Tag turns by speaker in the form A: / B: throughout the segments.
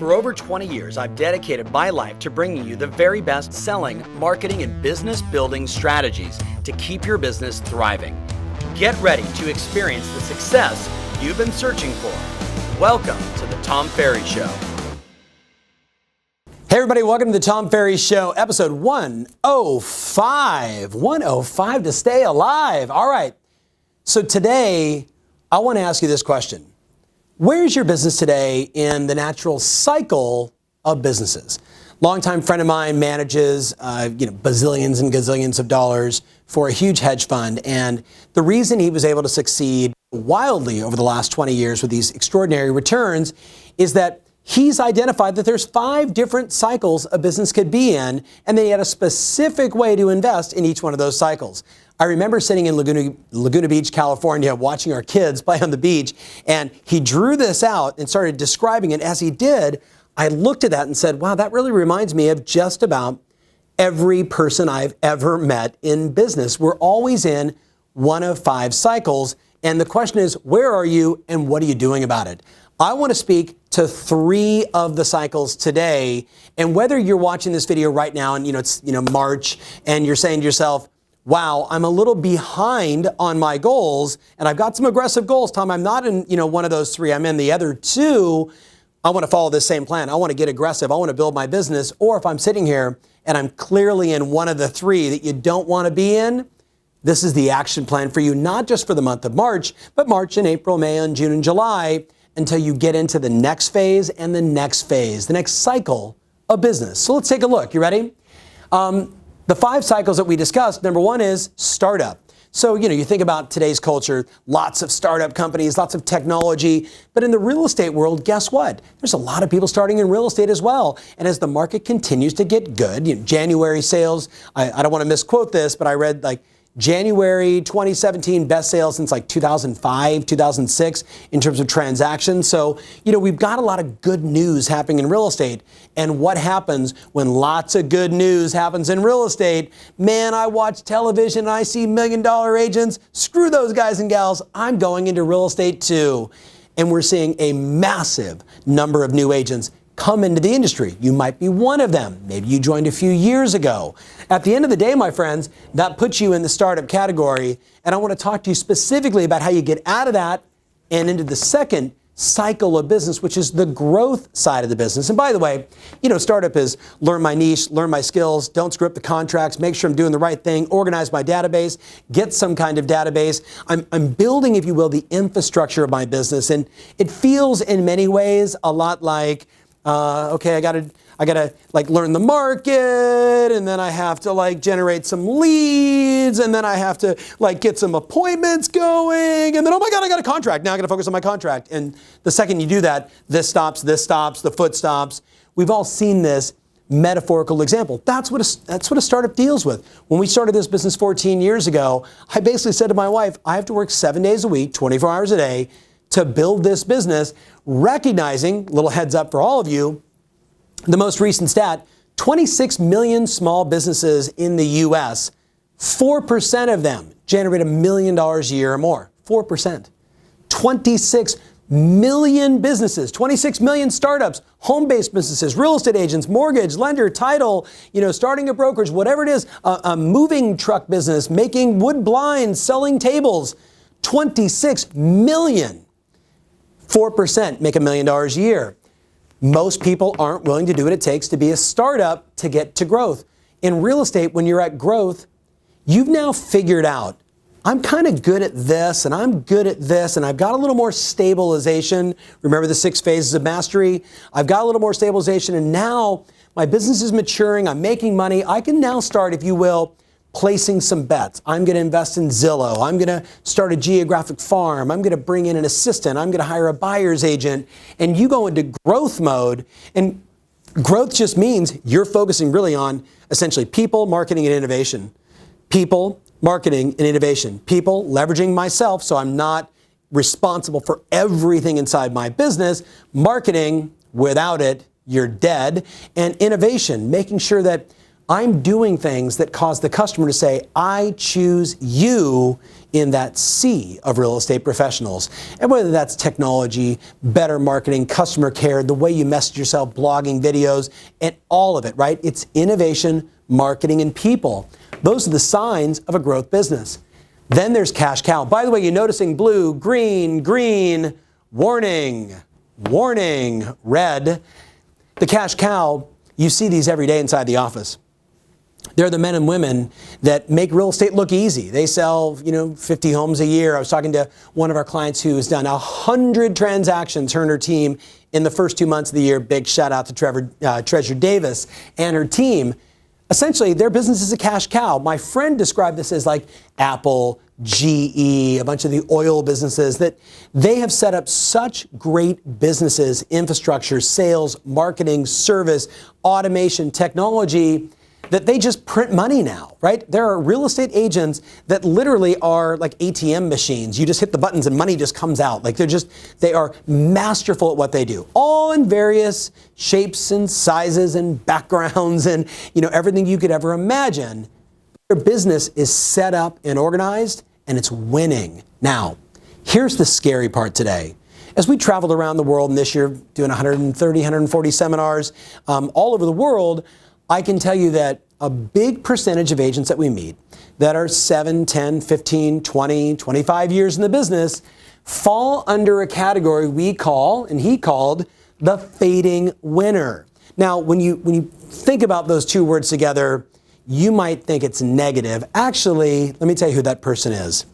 A: For over 20 years, I've dedicated my life to bringing you the very best selling, marketing, and business building strategies to keep your business thriving. Get ready to experience the success you've been searching for. Welcome to the Tom Ferry Show.
B: Hey everybody, welcome to the Tom Ferry Show, episode 105. 105 to stay alive. All right, so today I want to ask you this question. Where's your business today in the natural cycle of businesses? Longtime friend of mine manages bazillions and gazillions of dollars for a huge hedge fund. And the reason he was able to succeed wildly over the last 20 years with these extraordinary returns is that he's identified that there's 5 different cycles a business could be in, and they had a specific way to invest in each one of those cycles. I remember sitting in Laguna Beach, California, watching our kids play on the beach, and he drew this out and started describing it. As he did, I looked at that and said, wow, that really reminds me of just about every person I've ever met in business. We're always in one of 5 cycles, and the question is, where are you and what are you doing about it? I want to speak to 3 of the cycles today, and whether you're watching this video right now and it's March and you're saying to yourself, wow, I'm a little behind on my goals and I've got some aggressive goals, Tom. I'm not in one of those 3. I'm in the other 2. I want to follow this same plan. I want to get aggressive. I want to build my business. Or if I'm sitting here and I'm clearly in one of the 3 that you don't want to be in, this is the action plan for you, not just for the month of March, but March and April, May and June and July, until you get into the next phase and the next phase, the next cycle of business. So let's take a look. You ready? The 5 cycles that we discussed, number 1 is startup. So, you think about today's culture, lots of startup companies, lots of technology, but in the real estate world, guess what? There's a lot of people starting in real estate as well. And as the market continues to get good, January sales, I don't want to misquote this, but I read January 2017 best sales since 2005, 2006 in terms of transactions. So, we've got a lot of good news happening in real estate. And what happens when lots of good news happens in real estate? Man, I watch television and I see $1 million agents. Screw those guys and gals. I'm going into real estate too. And we're seeing a massive number of new agents come into the industry. You might be one of them. Maybe you joined a few years ago. At the end of the day, my friends, that puts you in the startup category. And I want to talk to you specifically about how you get out of that and into the second cycle of business, which is the growth side of the business. And by the way, startup is learn my niche, learn my skills, don't screw up the contracts, make sure I'm doing the right thing, organize my database, get some kind of database. I'm building, if you will, the infrastructure of my business. And it feels in many ways a lot like, okay, I gotta learn the market, and then I have to generate some leads, and then I have to get some appointments going, and then, oh my God, I got a contract. Now I gotta focus on my contract. And the second you do that, this stops, the foot stops. We've all seen this metaphorical example. That's what a startup deals with. When we started this business 14 years ago, I basically said to my wife, I have to work 7 days a week, 24 hours a day, to build this business, recognizing, little heads up for all of you, the most recent stat, 26 million small businesses in the U.S., 4% of them generate $1 million a year or more. 4%. 26 million businesses, 26 million startups, home-based businesses, real estate agents, mortgage, lender, title, starting a brokerage, whatever it is, a moving truck business, making wood blinds, selling tables, 26 million. 4% make $1 million a year. Most people aren't willing to do what it takes to be a startup to get to growth. In real estate, when you're at growth, you've now figured out, I'm kind of good at this, and I'm good at this, and I've got a little more stabilization. Remember the 6 phases of mastery? I've got a little more stabilization, and now my business is maturing. I'm making money. I can now start, if you will, placing some bets. I'm going to invest in Zillow. I'm going to start a geographic farm. I'm going to bring in an assistant. I'm going to hire a buyer's agent. And you go into growth mode. And growth just means you're focusing really on essentially people, marketing, and innovation. People, marketing, and innovation. People, leveraging myself so I'm not responsible for everything inside my business. Marketing, without it, you're dead. And innovation, making sure that I'm doing things that cause the customer to say, I choose you in that sea of real estate professionals. And whether that's technology, better marketing, customer care, the way you message yourself, blogging, videos, and all of it, right? It's innovation, marketing, and people. Those are the signs of a growth business. Then there's cash cow. By the way, you're noticing blue, green, green, warning, warning, red. The cash cow, you see these every day inside the office. They're the men and women that make real estate look easy. They sell, 50 homes a year. I was talking to one of our clients who has done 100 transactions, her and her team, in the first 2 months of the year. Big shout out to Treasure Davis and her team. Essentially, their business is a cash cow. My friend described this as like Apple, GE, a bunch of the oil businesses, that they have set up such great businesses, infrastructure, sales, marketing, service, automation, technology, that they just print money now, right? There are real estate agents that literally are like ATM machines. You just hit the buttons and money just comes out. Like they are masterful at what they do, all in various shapes and sizes and backgrounds and, everything you could ever imagine. Their business is set up and organized, and it's winning. Now, here's the scary part today. As we traveled around the world, and this year doing 130, 140 seminars all over the world, I can tell you that a big percentage of agents that we meet that are 7, 10, 15, 20, 25 years in the business fall under a category we call, and he called, the fading winner. Now, when you think about those two words together, you might think it's negative. Actually, let me tell you who that person is.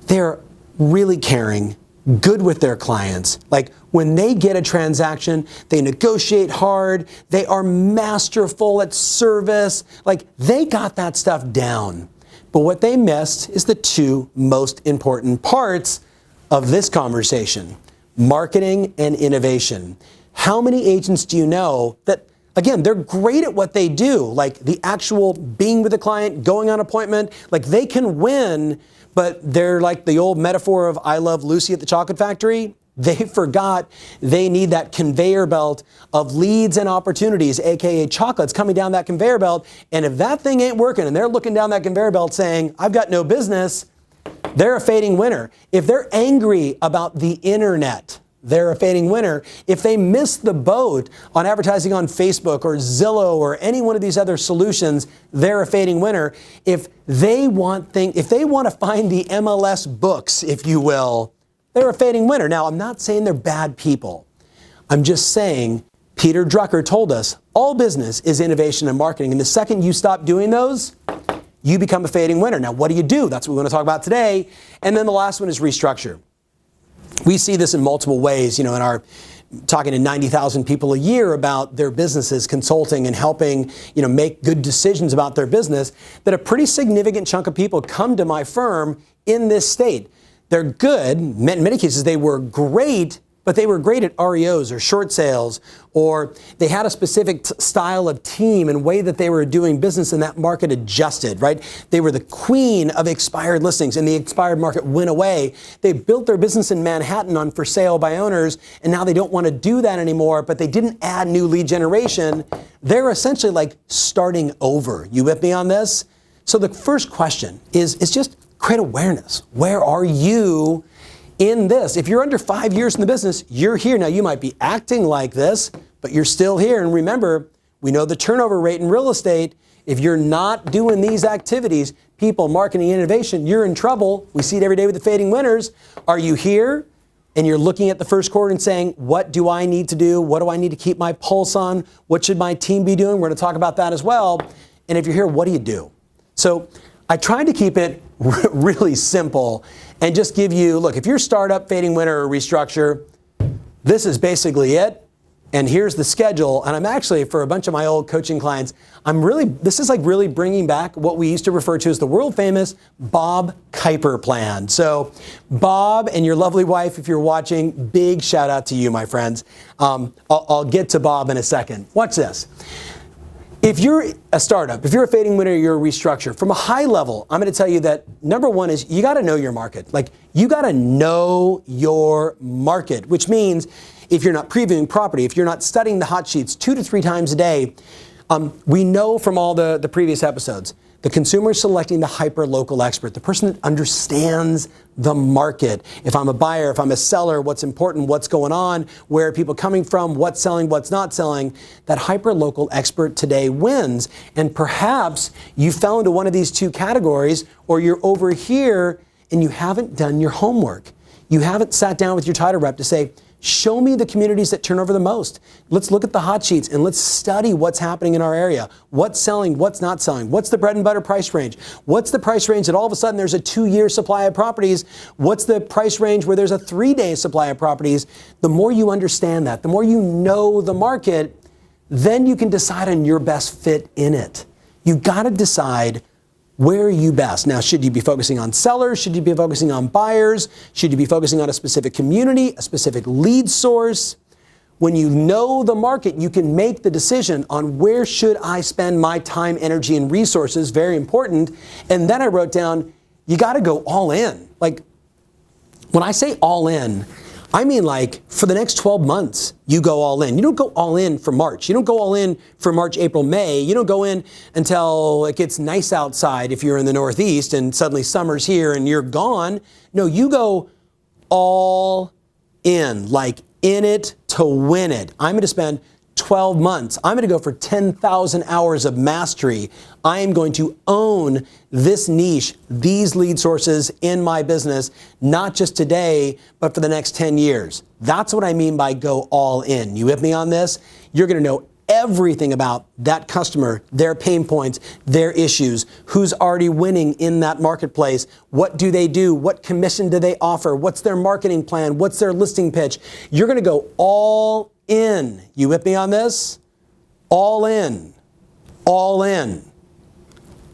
B: They're really caring, good with their clients. Like when they get a transaction, they negotiate hard. They are masterful at service. Like they got that stuff down. But what they missed is the two most important parts of this conversation: marketing and innovation. How many agents do you know that, again, they're great at what they do, like the actual being with the client, going on appointment, like they can win, but they're like the old metaphor of I Love Lucy at the Chocolate Factory. They forgot they need that conveyor belt of leads and opportunities, aka chocolates, coming down that conveyor belt. And if that thing ain't working and they're looking down that conveyor belt saying, I've got no business, they're a fading winner. If they're angry about the internet, they're a fading winner. If they miss the boat on advertising on Facebook or Zillow or any one of these other solutions, they're a fading winner. If they want to find the MLS books, if you will, they're a fading winner. Now, I'm not saying they're bad people. I'm just saying Peter Drucker told us all business is innovation and marketing. And the second you stop doing those, you become a fading winner. Now, what do? That's what we want to talk about today. And then the last one is restructure. We see this in multiple ways, in our talking to 90,000 people a year about their businesses, consulting and helping, make good decisions about their business, that a pretty significant chunk of people come to my firm in this state. They're good. In many cases, they were great, but they were great at REOs or short sales, or they had a specific style of team and way that they were doing business, and that market adjusted, right? They were the queen of expired listings, and the expired market went away. They built their business in Manhattan on for sale by owners, and now they don't want to do that anymore, but they didn't add new lead generation. They're essentially like starting over. You with me on this? So the first question is just create awareness. Where are you in this? If you're under 5 years in the business, you're here. Now, you might be acting like this, but you're still here. And remember, we know the turnover rate in real estate. If you're not doing these activities, people, marketing, innovation, you're in trouble. We see it every day with the fading winners. Are you here? And you're looking at the first quarter and saying, what do I need to do? What do I need to keep my pulse on? What should my team be doing? We're going to talk about that as well. And if you're here, what do you do? So I tried to keep it really simple and just give you, look, if you're startup, fading winner, or restructure, this is basically it. And here's the schedule. And I'm actually, for a bunch of my old coaching clients, this is like really bringing back what we used to refer to as the world famous Bob Kuiper plan. So Bob and your lovely wife, if you're watching, big shout out to you, my friends. I'll get to Bob in a second. Watch this. If you're a startup, if you're a fading winner, you're a restructure, from a high level, I'm going to tell you that number one is you got to know your market. Like, you got to know your market, which means if you're not previewing property, if you're not studying the hot sheets 2 to 3 times a day, we know from all the previous episodes The consumer is selecting the hyper-local expert, the person that understands the market. If I'm a buyer, if I'm a seller, what's important, what's going on, where are people coming from, what's selling, what's not selling, that hyper-local expert today wins. And perhaps you fell into one of these two categories, or you're over here and you haven't done your homework. You haven't sat down with your title rep to say, show me the communities that turn over the most. Let's look at the hot sheets and let's study what's happening in our area. What's selling, what's not selling. What's the bread and butter price range? What's the price range that all of a sudden there's a 2-year supply of properties? What's the price range where there's a 3-day supply of properties? The more you understand that, the more you know the market, then you can decide on your best fit in it. You've got to decide, where are you best? Now, should you be focusing on sellers? Should you be focusing on buyers? Should you be focusing on a specific community, a specific lead source? When you know the market, you can make the decision on where should I spend my time, energy, and resources, very important. And then I wrote down, you got to go all in. Like, when I say all in, I mean, like, for the next 12 months, you go all in. You don't go all in for March. You don't go all in for March, April, May. You don't go in until it gets nice outside if you're in the Northeast and suddenly summer's here and you're gone. No, you go all in, like in it to win it. I'm going to spend 12 months. I'm going to go for 10,000 hours of mastery. I am going to own this niche, these lead sources in my business, not just today, but for the next 10 years. That's what I mean by go all in. You with me on this? You're going to know everything about that customer, their pain points, their issues, who's already winning in that marketplace, what do they do, what commission do they offer, what's their marketing plan, what's their listing pitch. You're going to go all in. You with me on this? All in. All in.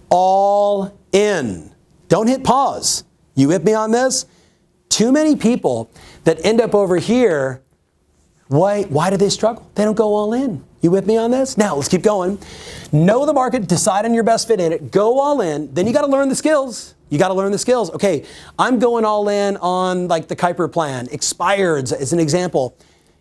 B: All in. Don't hit pause. You with me on this? Too many people that end up over here, why do they struggle? They don't go all in. You with me on this? Now, let's keep going. Know the market, decide on your best fit in it, go all in, then you got to learn the skills. You got to learn the skills. Okay, I'm going all in on like the Kuiper plan. Expireds as an example.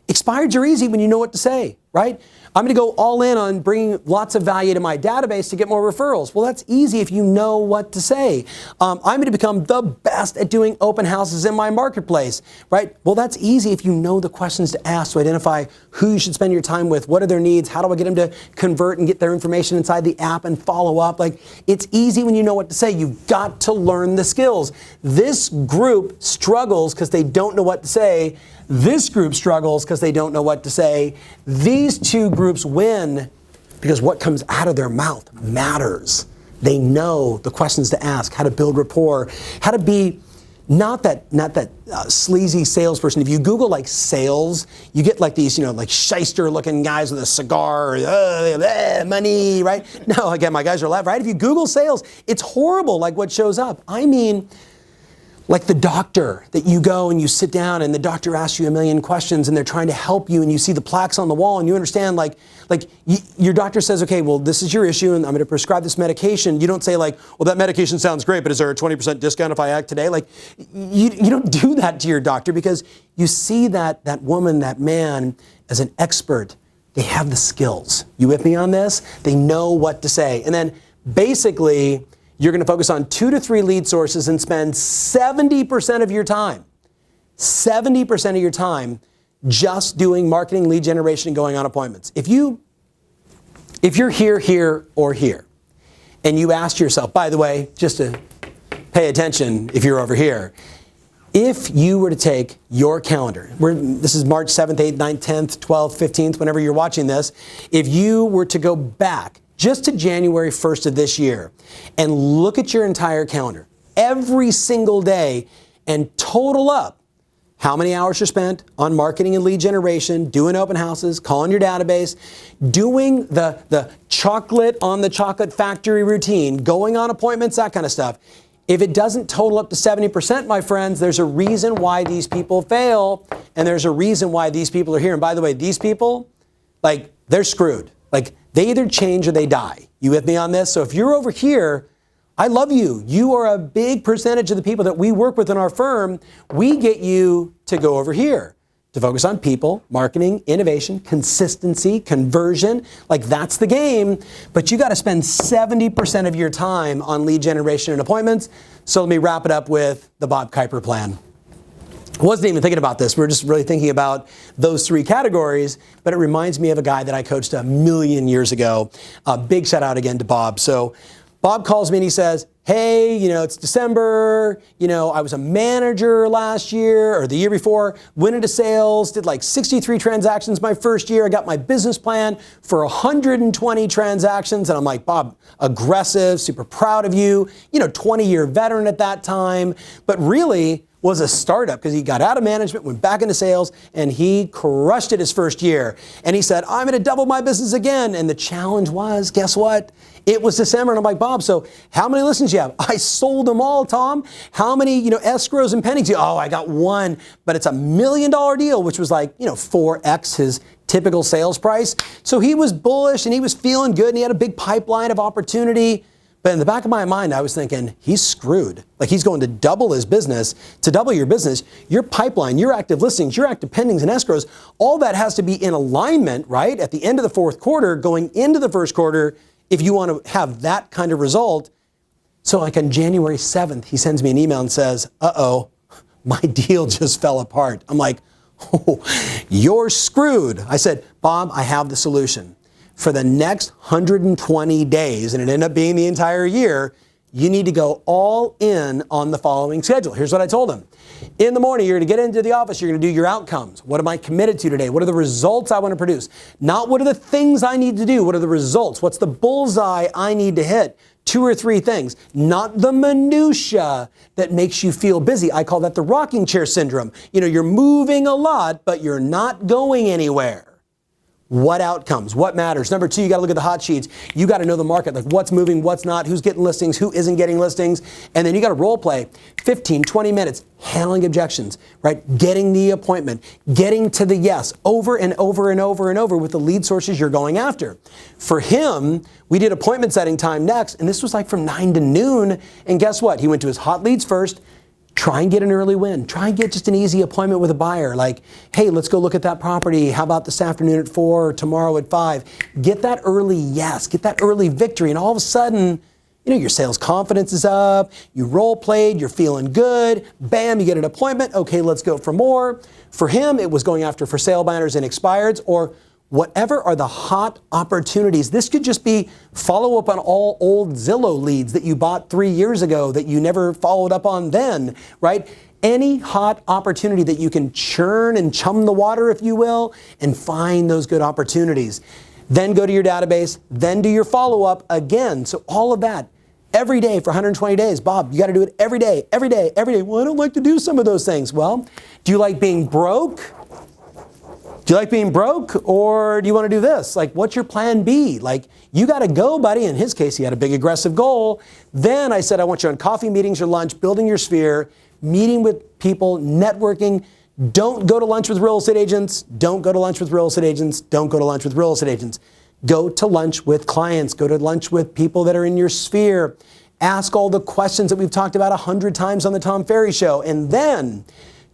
B: Expireds are easy when you know what to say, right? I'm going to go all in on bringing lots of value to my database to get more referrals. Well, that's easy if you know what to say. I'm going to become the best at doing open houses in my marketplace, right? Well, that's easy if you know the questions to ask to identify who you should spend your time with, what are their needs, how do I get them to convert and get their information inside the app and follow up. Like, it's easy when you know what to say. You've got to learn the skills. This group struggles because they don't know what to say. This group struggles because they don't know what to say. These two groups win because what comes out of their mouth matters. They know the questions to ask, how to build rapport, how to be not that sleazy salesperson. If you Google like sales, you get like these, like shyster looking guys with a cigar, money, right? No, again, my guys are laughing, right? If you Google sales, it's horrible like what shows up. I mean, like the doctor that you go and you sit down and the doctor asks you a million questions and they're trying to help you and you see the plaques on the wall and you understand your doctor says, okay, well, this is your issue and I'm going to prescribe this medication. You don't say like, well, that medication sounds great, but is there a 20% discount if I act today? Like, you don't do that to your doctor because you see that woman, that man as an expert. They have the skills. You with me on this? They know what to say. And then basically, you're going to focus on 2 to 3 lead sources and spend 70% of your time, 70% of your time just doing marketing, lead generation, and going on appointments. If you're here, or here, and you ask yourself, by the way, just to pay attention if you're over here, if you were to take your calendar, this is March 7th, 8th, 9th, 10th, 12th, 15th, whenever you're watching this, if you were to go back just to January 1st of this year and look at your entire calendar every single day and total up how many hours you're spent on marketing and lead generation, doing open houses, calling your database, doing the chocolate on the chocolate factory routine, going on appointments, that kind of stuff. If it doesn't total up to 70%, my friends, there's a reason why these people fail, and there's a reason why these people are here. And by the way, these people, like, they're screwed. Like, they either change or they die. You with me on this? So if you're over here, I love you. You are a big percentage of the people that we work with in our firm. We get you to go over here, to focus on people, marketing, innovation, consistency, conversion. Like that's the game. But you got to spend 70% of your time on lead generation and appointments. So let me wrap it up with the Bob Kuiper plan. I wasn't even thinking about this. We were just really thinking about those three categories, but it reminds me of a guy that I coached 1,000,000 years ago. A big shout out again to Bob. So Bob calls me and he says, hey, it's December. I was a manager last year or the year before, went into sales, did like 63 transactions my first year. I got my business plan for 120 transactions. And I'm like, Bob, aggressive, super proud of you, 20-year veteran at that time, but really was a startup because he got out of management, went back into sales, and he crushed it his first year. And he said, I'm going to double my business again. And the challenge was, guess what? It was December, and I'm like, Bob, so how many listings do you have? I sold them all, Tom. How many, escrows and pendings? Oh, I got one, but it's $1 million deal, which was like, 4x his typical sales price. So he was bullish and he was feeling good and he had a big pipeline of opportunity. But in the back of my mind, I was thinking, he's screwed. Like he's going to double his business. To double your business, your pipeline, your active listings, your active pendings and escrows, all that has to be in alignment, right? At the end of the fourth quarter, going into the first quarter, if you want to have that kind of result. So like on January 7th, he sends me an email and says, uh-oh, my deal just fell apart. I'm like, oh, you're screwed. I said, Bob, I have the solution. For the next 120 days, and it ended up being the entire year, you need to go all in on the following schedule. Here's what I told him. In the morning, you're going to get into the office. You're going to do your outcomes. What am I committed to today? What are the results I want to produce? Not what are the things I need to do. What are the results? What's the bullseye I need to hit? 2 or 3 things. Not the minutia that makes you feel busy. I call that the rocking chair syndrome. You're moving a lot, but you're not going anywhere. What outcomes? What matters? Number 2, you got to look at the hot sheets. You got to know the market, like what's moving, what's not, who's getting listings, who isn't getting listings. And then you got to role play 15, 20 minutes, handling objections, right? Getting the appointment, getting to the yes over and over and over and over with the lead sources you're going after. For him, we did appointment setting time next, and this was like from 9 to noon. And guess what? He went to his hot leads first. Try and get an early win. Try and get just an easy appointment with a buyer. Like, hey, let's go look at that property. How about this afternoon at 4 or tomorrow at 5? Get that early yes. Get that early victory. And all of a sudden, your sales confidence is up. You role played. You're feeling good. Bam, you get an appointment. Okay, let's go for more. For him, it was going after for sale banners and expireds or whatever are the hot opportunities. This could just be follow up on all old Zillow leads that you bought 3 years ago that you never followed up on then, right? Any hot opportunity that you can churn and chum the water, if you will, and find those good opportunities. Then go to your database, then do your follow-up again. So all of that every day for 120 days. Bob, you got to do it every day, every day, every day. Well, I don't like to do some of those things. Well, do you like being broke? Do you like being broke or do you want to do this? Like, what's your plan B? Like, you got to go, buddy. In his case, he had a big aggressive goal. Then I said, I want you on coffee meetings or lunch, building your sphere, meeting with people, networking. Don't go to lunch with real estate agents. Don't go to lunch with real estate agents. Don't go to lunch with real estate agents. Go to lunch with clients. Go to lunch with people that are in your sphere. Ask all the questions that we've talked about 100 times on the Tom Ferry Show. And then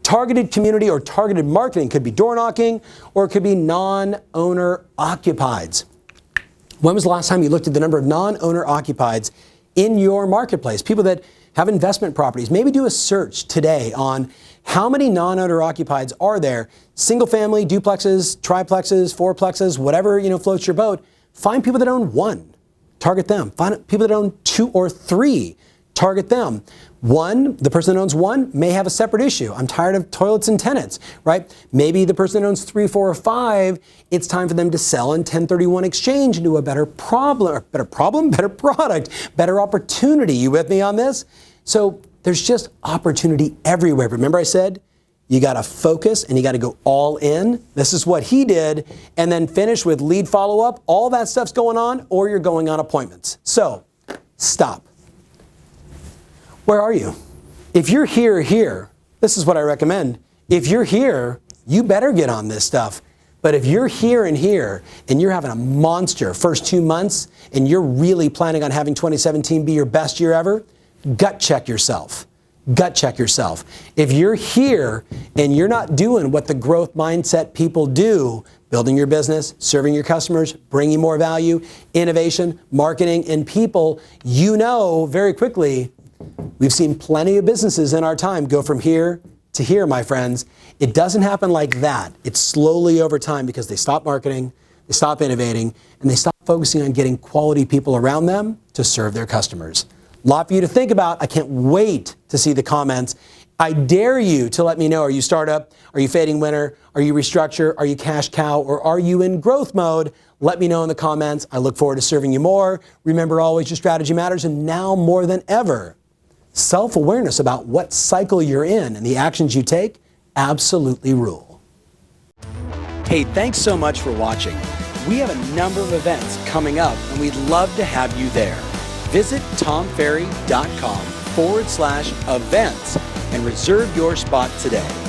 B: targeted community or targeted marketing could be door knocking or it could be non-owner occupieds. When was the last time you looked at the number of non-owner occupieds in your marketplace? People that have investment properties. Maybe do a search today on how many non-owner occupieds are there. Single family, duplexes, triplexes, fourplexes, whatever floats your boat. Find people that own 1. Target them. Find people that own 2 or 3. Target them. 1, the person that owns 1 may have a separate issue. I'm tired of toilets and tenants, right? Maybe the person that owns 3, 4, or 5, it's time for them to sell and 1031 exchange into a better product, better opportunity. You with me on this? So there's just opportunity everywhere. Remember I said, you got to focus and you got to go all in. This is what he did. And then finish with lead follow-up. All that stuff's going on, or you're going on appointments. So stop. Where are you? If you're here, this is what I recommend. If you're here, you better get on this stuff. But if you're here and you're having a monster first 2 months and you're really planning on having 2017 be your best year ever, gut check yourself. gut check yourself. If you're here and you're not doing what the growth mindset people do, building your business, serving your customers, bringing more value, innovation, marketing, and people, you know very quickly, we've seen plenty of businesses in our time go from here to here, my friends. It doesn't happen like that. It's slowly over time because they stop marketing, they stop innovating, and they stop focusing on getting quality people around them to serve their customers. A lot for you to think about. I can't wait to see the comments. I dare you to let me know, are you startup? Are you fading winner? Are you restructure? Are you cash cow? Or are you in growth mode? Let me know in the comments. I look forward to serving you more. Remember always, your strategy matters, and now more than ever, self-awareness about what cycle you're in and the actions you take absolutely rule. Hey, thanks so much for watching. We have a number of events coming up, and we'd love to have you there. Visit tomferry.com/events and reserve your spot today.